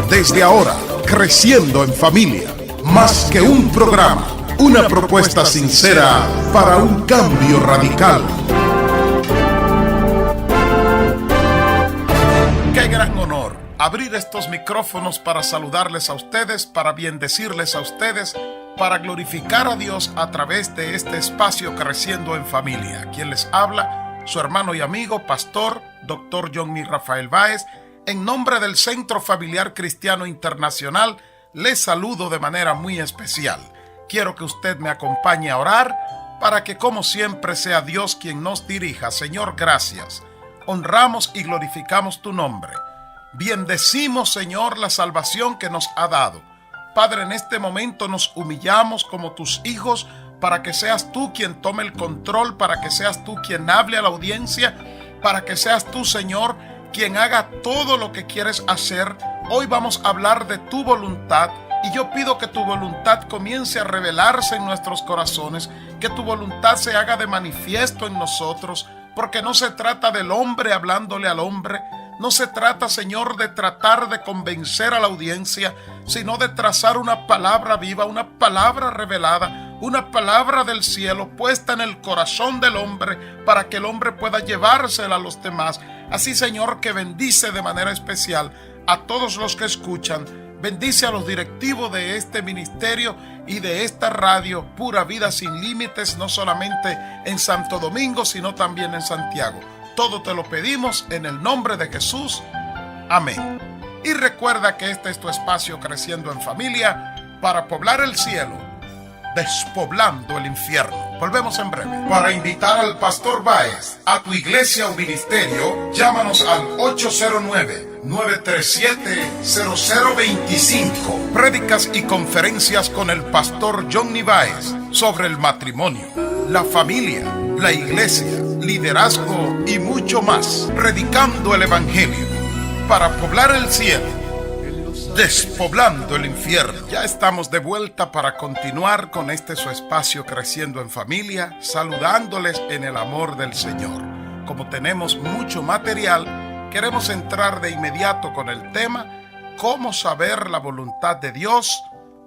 Desde ahora, Creciendo en Familia. Más que un programa, una propuesta sincera para un cambio radical. Qué gran honor abrir estos micrófonos para saludarles a ustedes, para bendecirles a ustedes, para glorificar a Dios a través de este espacio Creciendo en Familia. Quien les habla, su hermano y amigo, pastor, Dr. Johnny Rafael Báez. En nombre del Centro Familiar Cristiano Internacional, les saludo de manera muy especial. Quiero que usted me acompañe a orar para que, como siempre, sea Dios quien nos dirija. Señor, gracias. Honramos y glorificamos tu nombre. Bendecimos, Señor, la salvación que nos ha dado. Padre, en este momento nos humillamos como tus hijos para que seas tú quien tome el control, para que seas tú quien hable a la audiencia, para que seas tú, Señor, quien haga todo lo que quieres hacer. Hoy vamos a hablar de tu voluntad y yo pido que tu voluntad comience a revelarse en nuestros corazones, que tu voluntad se haga de manifiesto en nosotros, porque no se trata del hombre hablándole al hombre, no se trata, Señor, de tratar de convencer a la audiencia, sino de trazar una palabra viva, una palabra revelada, una palabra del cielo puesta en el corazón del hombre para que el hombre pueda llevársela a los demás. Así, Señor, que bendice de manera especial a todos los que escuchan. Bendice a los directivos de este ministerio y de esta radio Pura Vida Sin Límites, no solamente en Santo Domingo, sino también en Santiago. Todo te lo pedimos en el nombre de Jesús. Amén. Y recuerda que este es tu espacio Creciendo en Familia para poblar el cielo, despoblando el infierno. Volvemos en breve. Para invitar al Pastor Báez a tu iglesia o ministerio, llámanos al 809-937-0025. Prédicas y conferencias con el Pastor Johnny Báez sobre el matrimonio, la familia, la iglesia, liderazgo y mucho más. Predicando el Evangelio para poblar el cielo, despoblando el infierno. Ya estamos de vuelta para continuar con este su espacio Creciendo en Familia, saludándoles en el amor del Señor. Como tenemos mucho material, queremos entrar de inmediato con el tema ¿cómo saber la voluntad de Dios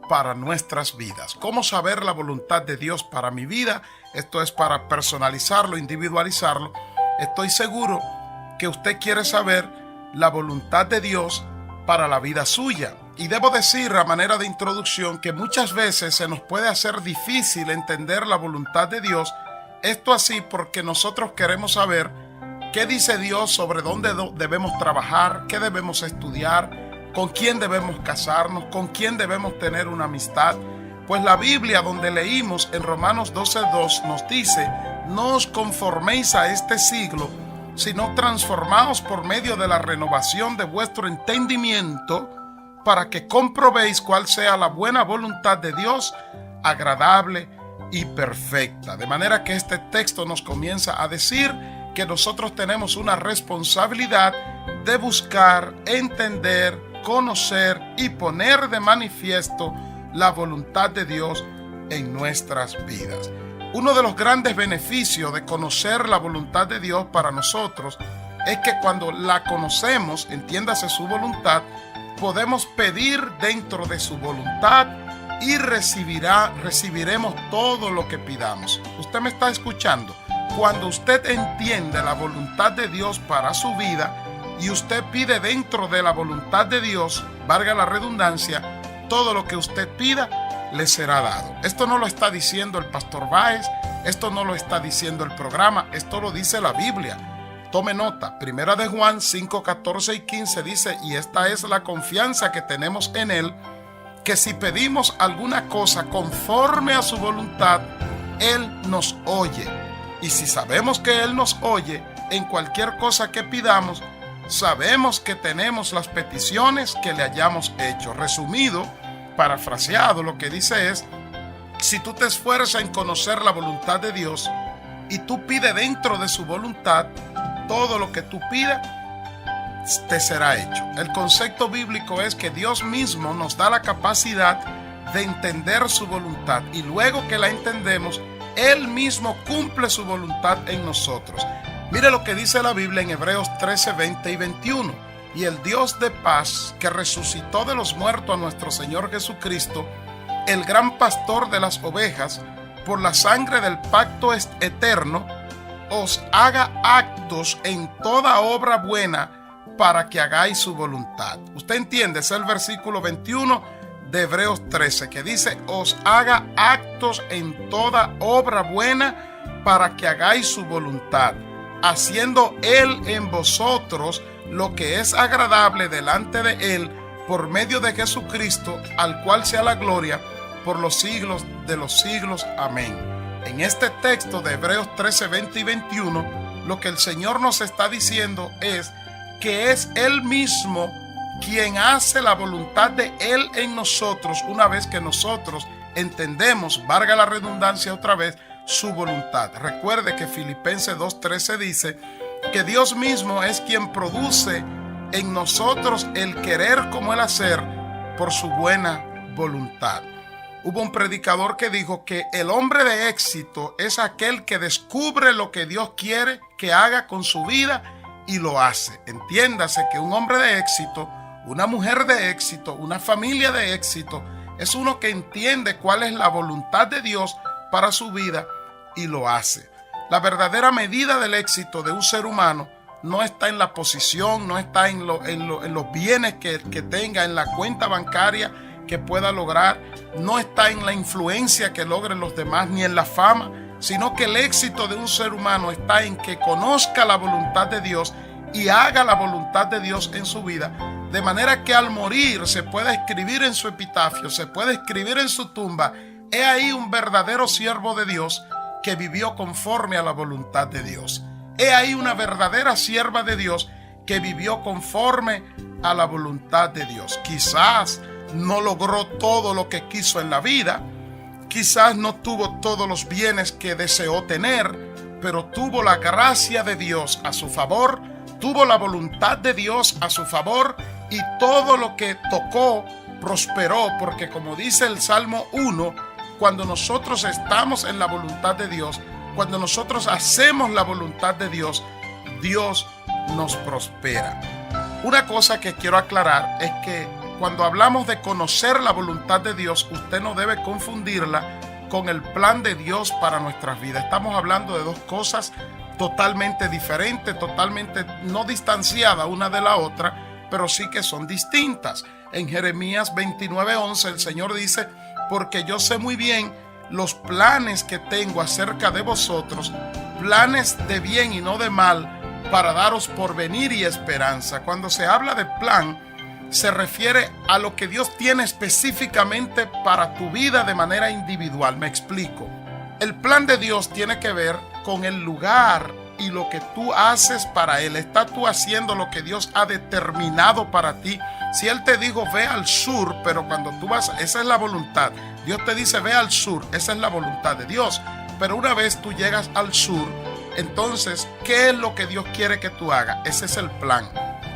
para nuestras vidas? ¿Cómo saber la voluntad de Dios para mi vida? Esto es para personalizarlo, individualizarlo. Estoy seguro que usted quiere saber la voluntad de Dios para la vida suya. Y debo decir a manera de introducción que muchas veces se nos puede hacer difícil entender la voluntad de Dios. Esto así porque nosotros queremos saber qué dice Dios sobre dónde debemos trabajar, qué debemos estudiar, con quién debemos casarnos, con quién debemos tener una amistad. Pues la Biblia, donde leímos en Romanos 12:2, nos dice: no os conforméis a este siglo, sino transformaos por medio de la renovación de vuestro entendimiento, para que comprobéis cuál sea la buena voluntad de Dios, agradable y perfecta. De manera que este texto nos comienza a decir que nosotros tenemos una responsabilidad de buscar, entender, conocer y poner de manifiesto la voluntad de Dios en nuestras vidas. Uno de los grandes beneficios de conocer la voluntad de Dios para nosotros es que cuando la conocemos, entiéndase su voluntad, podemos pedir dentro de su voluntad y recibiremos todo lo que pidamos. Usted me está escuchando. Cuando usted entiende la voluntad de Dios para su vida y usted pide dentro de la voluntad de Dios, valga la redundancia, todo lo que usted pida le será dado. Esto no lo está diciendo el Pastor Báez, esto no lo está diciendo el programa, esto lo dice la Biblia. Tome nota, 1 de Juan 5, 14 y 15 dice: y esta es la confianza que tenemos en Él, que si pedimos alguna cosa conforme a su voluntad, Él nos oye. Y si sabemos que Él nos oye en cualquier cosa que pidamos, sabemos que tenemos las peticiones que le hayamos hecho. Resumido, parafraseado, lo que dice es: si tú te esfuerzas en conocer la voluntad de Dios y tú pides dentro de su voluntad, todo lo que tú pidas te será hecho. El concepto bíblico es que Dios mismo nos da la capacidad de entender su voluntad y luego que la entendemos, Él mismo cumple su voluntad en nosotros. Mire lo que dice la Biblia en Hebreos 13, 20 y 21. y el Dios de paz, que resucitó de los muertos a nuestro Señor Jesucristo, el gran pastor de las ovejas, por la sangre del pacto eterno, os haga actos en toda obra buena para que hagáis su voluntad. Usted entiende, es el versículo 21 de Hebreos 13, que dice, os haga actos en toda obra buena para que hagáis su voluntad, haciendo Él en vosotros lo que es agradable delante de Él, por medio de Jesucristo, al cual sea la gloria por los siglos de los siglos. Amén. En este texto de Hebreos 13, 20 y 21, lo que el Señor nos está diciendo es que es Él mismo quien hace la voluntad de Él en nosotros, una vez que nosotros entendemos, valga la redundancia otra vez, su voluntad. Recuerde que Filipenses 2:13 dice que Dios mismo es quien produce en nosotros el querer como el hacer por su buena voluntad. Hubo un predicador que dijo que el hombre de éxito es aquel que descubre lo que Dios quiere que haga con su vida y lo hace. Entiéndase que un hombre de éxito, una mujer de éxito, una familia de éxito, es uno que entiende cuál es la voluntad de Dios para su vida y lo hace. La verdadera medida del éxito de un ser humano no está en la posición, no está en los bienes que tenga, en la cuenta bancaria que pueda lograr, no está en la influencia que logren los demás, ni en la fama, sino que el éxito de un ser humano está en que conozca la voluntad de Dios y haga la voluntad de Dios en su vida, de manera que al morir se pueda escribir en su epitafio, se puede escribir en su tumba, he ahí un verdadero siervo de Dios que vivió conforme a la voluntad de Dios. He ahí una verdadera sierva de Dios que vivió conforme a la voluntad de Dios. Quizás no logró todo lo que quiso en la vida, quizás no tuvo todos los bienes que deseó tener, pero tuvo la gracia de Dios a su favor, tuvo la voluntad de Dios a su favor y todo lo que tocó prosperó, porque como dice el Salmo 1, cuando nosotros estamos en la voluntad de Dios, cuando nosotros hacemos la voluntad de Dios, Dios nos prospera. Una cosa que quiero aclarar es que cuando hablamos de conocer la voluntad de Dios, usted no debe confundirla con el plan de Dios para nuestras vidas. Estamos hablando de dos cosas totalmente diferentes, totalmente no distanciadas una de la otra, pero sí que son distintas. En Jeremías 29:11 el Señor dice, porque yo sé muy bien los planes que tengo acerca de vosotros, planes de bien y no de mal, para daros porvenir y esperanza. Cuando se habla de plan, se refiere a lo que Dios tiene específicamente para tu vida de manera individual. Me explico. El plan de Dios tiene que ver con el lugar y lo que tú haces para Él. ¿Estás tú haciendo lo que Dios ha determinado para ti? Si Él te dijo, ve al sur, pero cuando tú vas, esa es la voluntad. Dios te dice, ve al sur, esa es la voluntad de Dios. Pero una vez tú llegas al sur, entonces, ¿qué es lo que Dios quiere que tú hagas? Ese es el plan.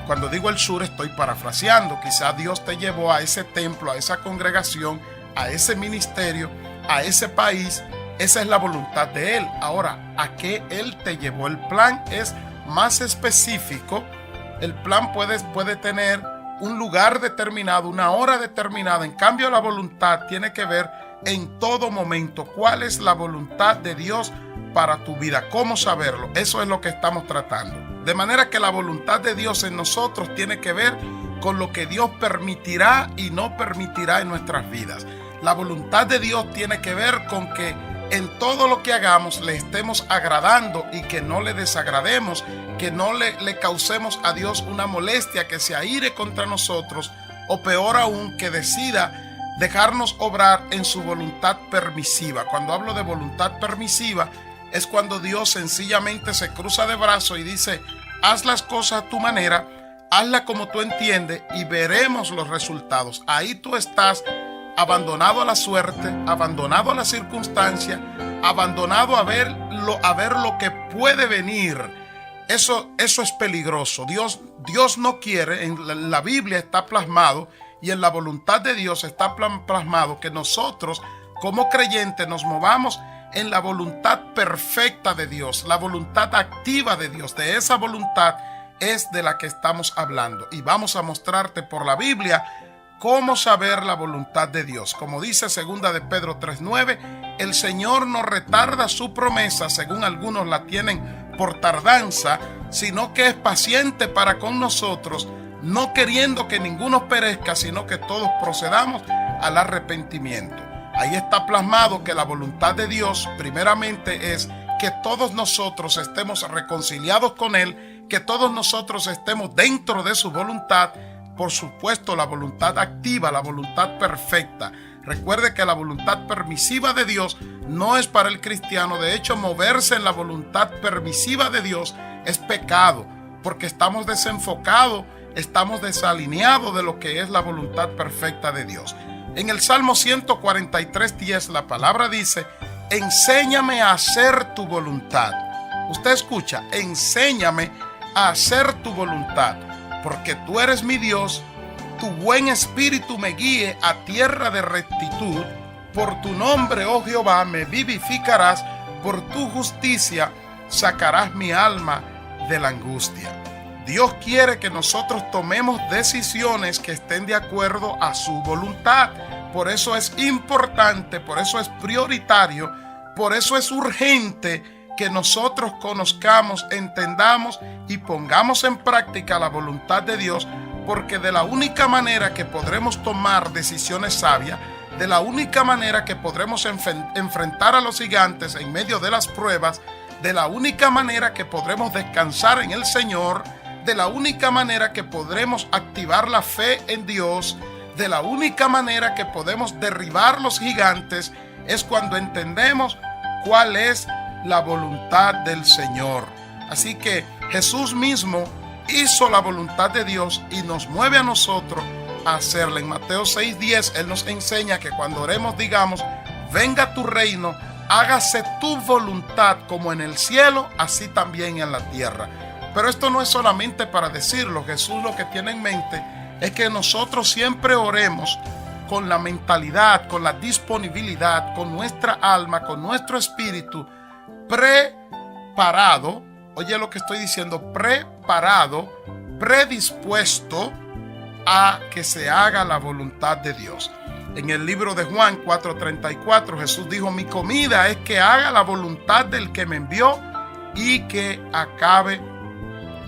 Cuando digo el sur, estoy parafraseando. Quizás Dios te llevó a ese templo, a esa congregación, a ese ministerio, a ese país. Esa es la voluntad de Él. Ahora, ¿a qué Él te llevó? El plan es más específico. El plan puede tener un lugar determinado, una hora determinada. En cambio, la voluntad tiene que ver en todo momento. ¿Cuál es la voluntad de Dios para tu vida? ¿Cómo saberlo? Eso es lo que estamos tratando. De manera que la voluntad de Dios en nosotros tiene que ver con lo que Dios permitirá y no permitirá en nuestras vidas. La voluntad de Dios tiene que ver con que en todo lo que hagamos le estemos agradando y que no le desagrademos, que no le causemos a Dios una molestia, que se aire contra nosotros o peor aún, que decida dejarnos obrar en su voluntad permisiva. Cuando hablo de voluntad permisiva, es cuando Dios sencillamente se cruza de brazos y dice, haz las cosas a tu manera, hazla como tú entiendes y veremos los resultados. Ahí tú estás abandonado a la suerte, abandonado a la circunstancia, abandonado a ver lo que puede venir. Eso es peligroso. Dios no quiere, en la Biblia está plasmado y en la voluntad de Dios está plasmado que nosotros como creyentes nos movamos en la voluntad perfecta de Dios, la voluntad activa de Dios. De esa voluntad es de la que estamos hablando. Y vamos a mostrarte por la Biblia cómo saber la voluntad de Dios. Como dice 2 de Pedro 3:9, el Señor no retarda su promesa, según algunos la tienen por tardanza, sino que es paciente para con nosotros, no queriendo que ninguno perezca, sino que todos procedamos al arrepentimiento. Ahí está plasmado que la voluntad de Dios primeramente es que todos nosotros estemos reconciliados con Él, que todos nosotros estemos dentro de su voluntad. Por supuesto, la voluntad activa, la voluntad perfecta. Recuerde que la voluntad permisiva de Dios no es para el cristiano. De hecho, moverse en la voluntad permisiva de Dios es pecado, porque estamos desenfocados, estamos desalineados de lo que es la voluntad perfecta de Dios. En el Salmo 143:10 la palabra dice: enséñame a hacer tu voluntad. Usted escucha, enséñame a hacer tu voluntad, porque tú eres mi Dios, tu buen espíritu me guíe a tierra de rectitud. Por tu nombre, oh Jehová, me vivificarás, por tu justicia sacarás mi alma de la angustia. Dios quiere que nosotros tomemos decisiones que estén de acuerdo a su voluntad. Por eso es importante, por eso es prioritario, por eso es urgente que nosotros conozcamos, entendamos y pongamos en práctica la voluntad de Dios, porque de la única manera que podremos tomar decisiones sabias, de la única manera que podremos enfrentar a los gigantes en medio de las pruebas, de la única manera que podremos descansar en el Señor, de la única manera que podremos activar la fe en Dios, de la única manera que podemos derribar los gigantes, es cuando entendemos cuál es la voluntad del Señor. Así que Jesús mismo hizo la voluntad de Dios y nos mueve a nosotros a hacerla. En Mateo 6:10 Él nos enseña que cuando oremos digamos: venga tu reino, hágase tu voluntad como en el cielo, así también en la tierra. Pero esto no es solamente para decirlo. Jesús lo que tiene en mente es que nosotros siempre oremos con la mentalidad, con la disponibilidad, con nuestra alma, con nuestro espíritu preparado. Oye lo que estoy diciendo: preparado, predispuesto a que se haga la voluntad de Dios. En el libro de Juan 4:34 Jesús dijo: mi comida es que haga la voluntad del que me envió y que acabe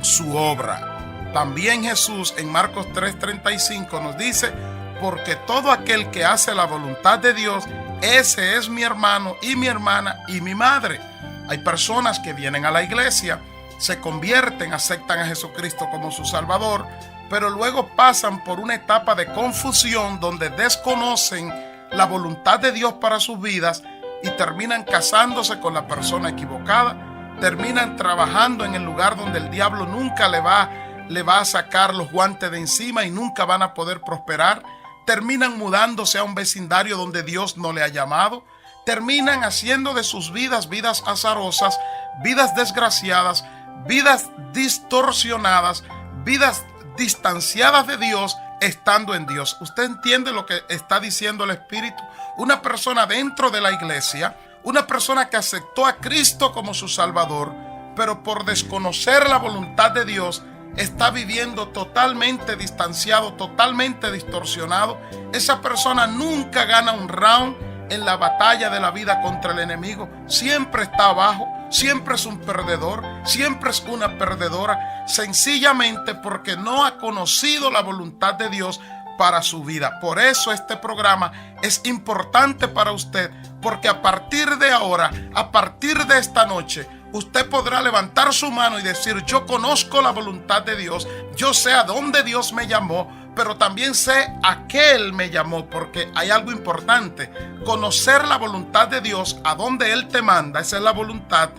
su obra. También Jesús en Marcos 3:35 nos dice: porque todo aquel que hace la voluntad de Dios, ese es mi hermano y mi hermana y mi madre. Hay personas que vienen a la iglesia, se convierten, aceptan a Jesucristo como su Salvador, pero luego pasan por una etapa de confusión donde desconocen la voluntad de Dios para sus vidas y terminan casándose con la persona equivocada, terminan trabajando en el lugar donde el diablo nunca le va a sacar los guantes de encima y nunca van a poder prosperar, terminan mudándose a un vecindario donde Dios no le ha llamado, terminan haciendo de sus vidas azarosas, vidas desgraciadas, vidas distorsionadas, vidas distanciadas de Dios, estando en Dios. ¿Usted entiende lo que está diciendo el Espíritu? Una persona dentro de la iglesia, una persona que aceptó a Cristo como su Salvador, pero por desconocer la voluntad de Dios, está viviendo totalmente distanciado, totalmente distorsionado. Esa persona nunca gana un round en la batalla de la vida contra el enemigo. Siempre está abajo, siempre es un perdedor, siempre es una perdedora, sencillamente porque no ha conocido la voluntad de Dios para su vida. Por eso este programa es importante para usted, porque a partir de ahora, a partir de esta noche, usted podrá levantar su mano y decir: yo conozco la voluntad de Dios, yo sé a dónde Dios me llamó, pero también sé a qué Él me llamó, porque hay algo importante: conocer la voluntad de Dios, a dónde Él te manda, esa es la voluntad,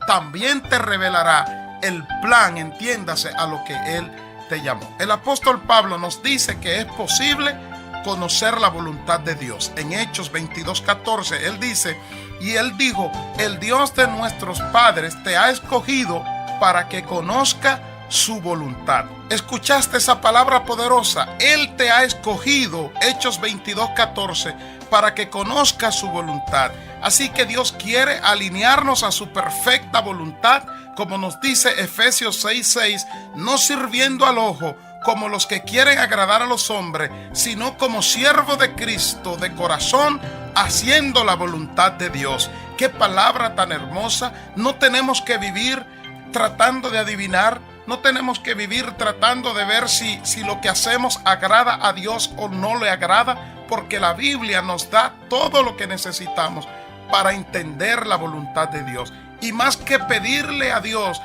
también te revelará el plan, entiéndase, a lo que Él te llamó. El apóstol Pablo nos dice que es posible conocer la voluntad de Dios. En Hechos 22:14 él dice: y él dijo: el Dios de nuestros padres te ha escogido para que conozca su voluntad. ¿Escuchaste esa palabra poderosa? Él te ha escogido, Hechos 22:14, para que conozca su voluntad. Así que Dios quiere alinearnos a su perfecta voluntad, como nos dice Efesios 6:6, no sirviendo al ojo como los que quieren agradar a los hombres, sino como siervo de Cristo de corazón, haciendo la voluntad de Dios. Qué palabra tan hermosa. No tenemos que vivir tratando de adivinar, no tenemos que vivir tratando de ver si lo que hacemos agrada a Dios o no le agrada, porque la Biblia nos da todo lo que necesitamos para entender la voluntad de Dios. Y más que pedirle a Dios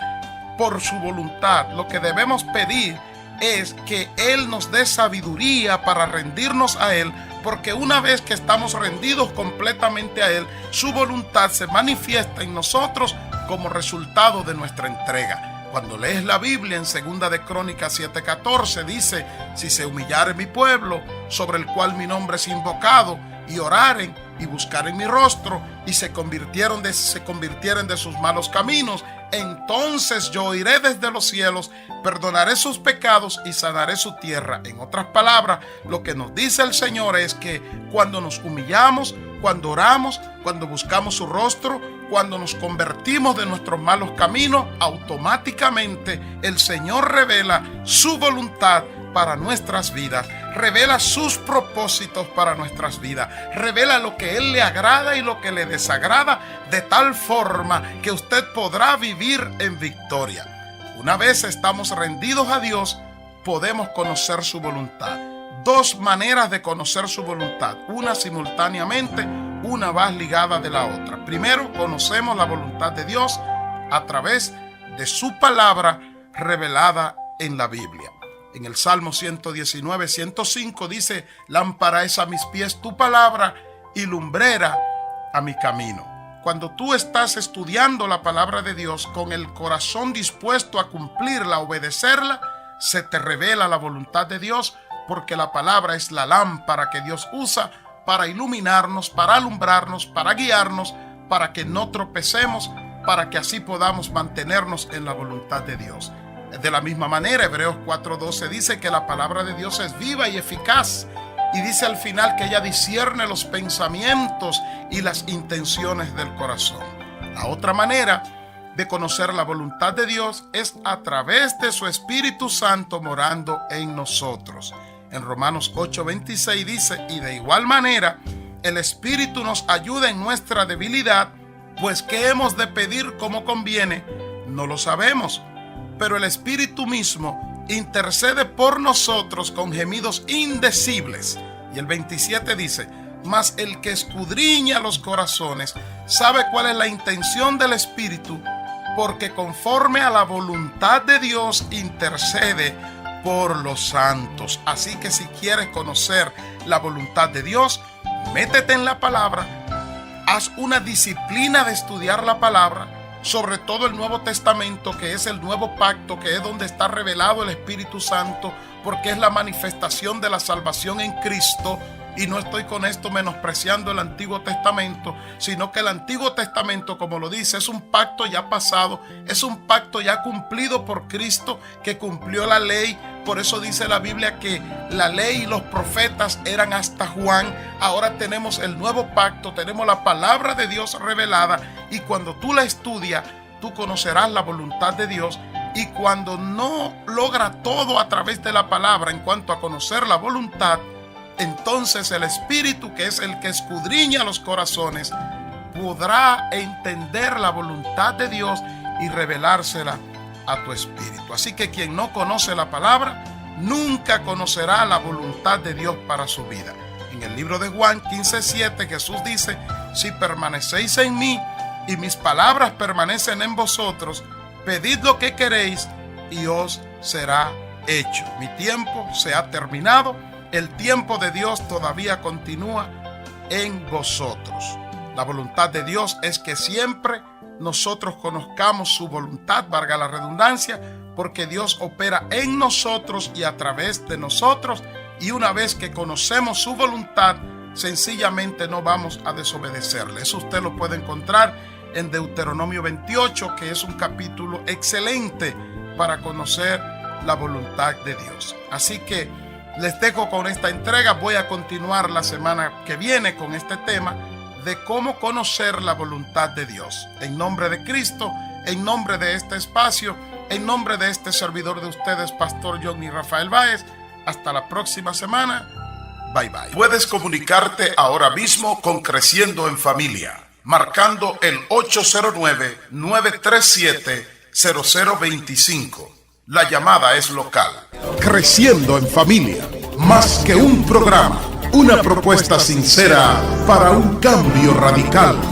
por su voluntad, lo que debemos pedir es que Él nos dé sabiduría para rendirnos a Él, porque una vez que estamos rendidos completamente a Él, su voluntad se manifiesta en nosotros como resultado de nuestra entrega. Cuando lees la Biblia en 2 de Crónicas 7:14 dice: si se humillare mi pueblo, sobre el cual mi nombre es invocado, y oraren y buscaren mi rostro, y se convirtieren de sus malos caminos, entonces yo oiré desde los cielos, perdonaré sus pecados y sanaré su tierra. En otras palabras, lo que nos dice el Señor es que cuando nos humillamos, cuando oramos, cuando buscamos su rostro, cuando nos convertimos de nuestros malos caminos, automáticamente el Señor revela su voluntad para nuestras vidas, revela sus propósitos para nuestras vidas, revela lo que Él le agrada y lo que le desagrada, de tal forma que usted podrá vivir en victoria. Una vez estamos rendidos a Dios, podemos conocer su voluntad. Dos maneras de conocer su voluntad, una simultáneamente, una va ligada de la otra. Primero, conocemos la voluntad de Dios a través de su palabra revelada en la Biblia. En el Salmo 119, 105 dice: lámpara es a mis pies tu palabra y lumbrera a mi camino. Cuando tú estás estudiando la palabra de Dios con el corazón dispuesto a cumplirla, a obedecerla, se te revela la voluntad de Dios, porque la palabra es la lámpara que Dios usa para iluminarnos, para alumbrarnos, para guiarnos, para que no tropecemos, para que así podamos mantenernos en la voluntad de Dios. De la misma manera, Hebreos 4:12 dice que la palabra de Dios es viva y eficaz, y dice al final que ella discierne los pensamientos y las intenciones del corazón. La otra manera de conocer la voluntad de Dios es a través de su Espíritu Santo morando en nosotros. En Romanos 8:26 dice: y de igual manera el Espíritu nos ayuda en nuestra debilidad, pues ¿qué hemos de pedir como conviene? No lo sabemos, pero el Espíritu mismo intercede por nosotros con gemidos indecibles. Y el 27 dice: mas el que escudriña los corazones sabe cuál es la intención del Espíritu, porque conforme a la voluntad de Dios intercede por los santos. Así que si quieres conocer la voluntad de Dios, métete en la palabra, haz una disciplina de estudiar la palabra, sobre todo el Nuevo Testamento, que es el nuevo pacto, que es donde está revelado el Espíritu Santo, porque es la manifestación de la salvación en Cristo. Y no estoy con esto menospreciando el Antiguo Testamento, sino que el Antiguo Testamento, como lo dice, es un pacto ya pasado, es un pacto ya cumplido por Cristo, que cumplió la ley. Por eso dice la Biblia que la ley y los profetas eran hasta Juan. Ahora tenemos el nuevo pacto, tenemos la palabra de Dios revelada, y cuando tú la estudias, tú conocerás la voluntad de Dios. Y cuando no logra todo a través de la palabra en cuanto a conocer la voluntad, entonces el Espíritu, que es el que escudriña los corazones, podrá entender la voluntad de Dios y revelársela a tu espíritu. Así que quien no conoce la palabra nunca conocerá la voluntad de Dios para su vida. En el libro de Juan 15:7 Jesús dice: si permanecéis en mí y mis palabras permanecen en vosotros, pedid lo que queréis y os será hecho. Mi tiempo se ha terminado. El tiempo de Dios todavía continúa en vosotros. La voluntad de Dios es que siempre nosotros conozcamos su voluntad, valga la redundancia, porque Dios opera en nosotros y a través de nosotros, y una vez que conocemos su voluntad, sencillamente no vamos a desobedecerle. Eso usted lo puede encontrar en Deuteronomio 28, que es un capítulo excelente para conocer la voluntad de Dios. Así que les dejo con esta entrega. Voy a continuar la semana que viene con este tema de cómo conocer la voluntad de Dios. En nombre de Cristo, en nombre de este espacio, en nombre de este servidor de ustedes, Pastor Johnny Rafael Báez. Hasta la próxima semana. Bye bye. Puedes comunicarte ahora mismo con Creciendo en Familia, marcando el 809-937-0025. La llamada es local. Creciendo en Familia, más que un programa, una propuesta sincera para un cambio radical.